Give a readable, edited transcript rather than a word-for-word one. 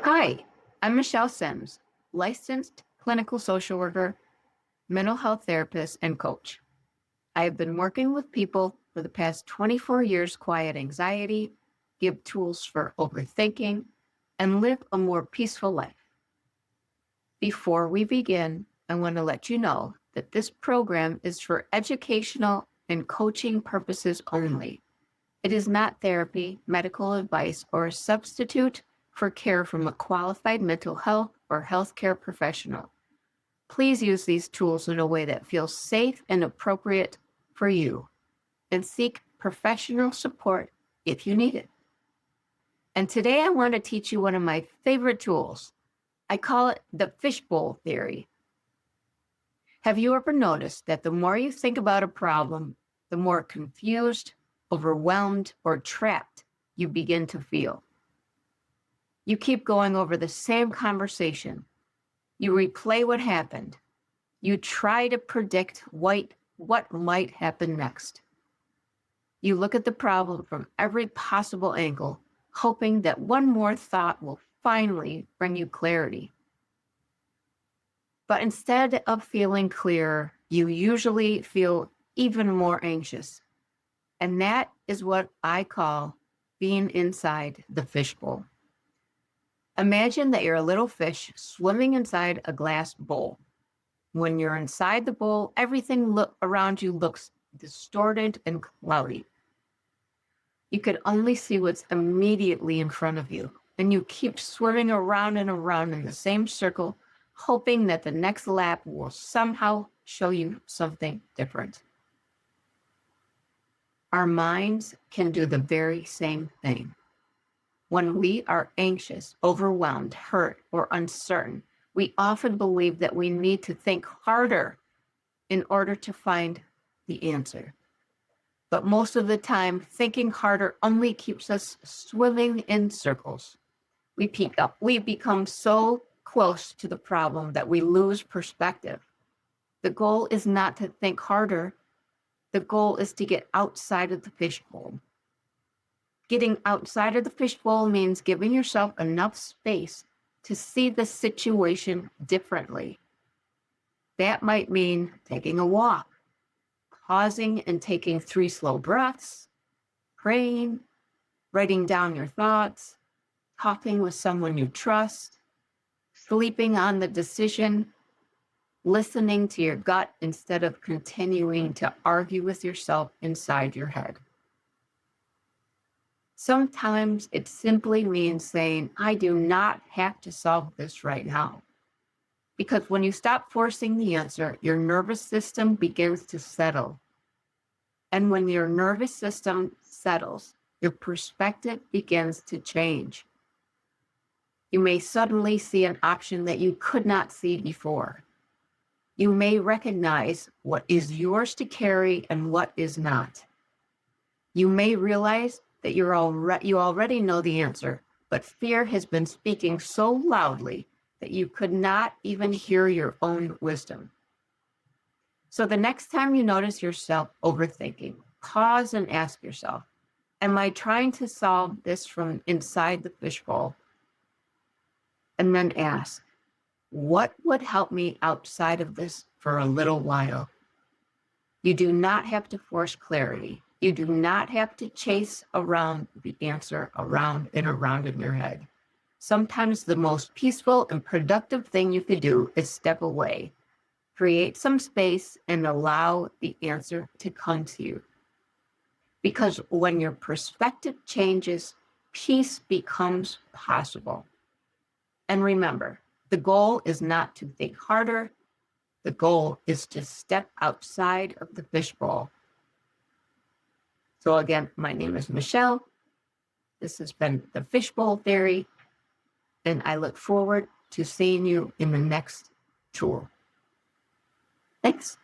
Hi, I'm Michelle Sims, licensed clinical social worker, mental health therapist, and coach. I have been working with people for the past 24 years, quiet anxiety, give tools for overthinking, and live a more peaceful life. Before we begin, I want to let you know that this program is for educational and coaching purposes only. It is not therapy, medical advice, or a substitute for care from a qualified mental health or healthcare professional. Please use these tools in a way that feels safe and appropriate for you, and seek professional support if you need it. And today I want to teach you one of my favorite tools. I call it the Fishbowl Theory. Have you ever noticed that the more you think about a problem, the more confused, overwhelmed, or trapped you begin to feel? You keep going over the same conversation. You replay what happened. You try to predict what might happen next. You look at the problem from every possible angle, hoping that one more thought will finally bring you clarity. But instead of feeling clear, you usually feel even more anxious. And that is what I call being inside the fishbowl. Imagine that you're a little fish swimming inside a glass bowl. When you're inside the bowl, everything around you looks distorted and cloudy. You can only see what's immediately in front of you, and you keep swimming around and around in the same circle, hoping that the next lap will somehow show you something different. Our minds can do the very same thing. When we are anxious, overwhelmed, hurt, or uncertain, we often believe that we need to think harder in order to find the answer. But most of the time, thinking harder only keeps us swimming in circles. We become so close to the problem that we lose perspective. The goal is not to think harder. The goal is to get outside of the fishbowl. Getting outside of the fishbowl means giving yourself enough space to see the situation differently. That might mean taking a walk, pausing and taking 3 slow breaths, praying, writing down your thoughts, talking with someone you trust, sleeping on the decision, listening to your gut instead of continuing to argue with yourself inside your head. Sometimes it simply means saying, I do not have to solve this right now. Because when you stop forcing the answer, your nervous system begins to settle. And when your nervous system settles, your perspective begins to change. You may suddenly see an option that you could not see before. You may recognize what is yours to carry and what is not. You may realize that you already know the answer, but fear has been speaking so loudly that you could not even hear your own wisdom. So the next time you notice yourself overthinking, pause and ask yourself, am I trying to solve this from inside the fishbowl? And then ask, what would help me outside of this for a little while? You do not have to force clarity. You do not have to chase around the answer around and around in your head. Sometimes the most peaceful and productive thing you could do is step away, create some space, and allow the answer to come to you. Because when your perspective changes, peace becomes possible. And remember, the goal is not to think harder. The goal is to step outside of the fishbowl. So again, my name is Michelle. This has been the Fishbowl Theory, and I look forward to seeing you in the next tour. Thanks.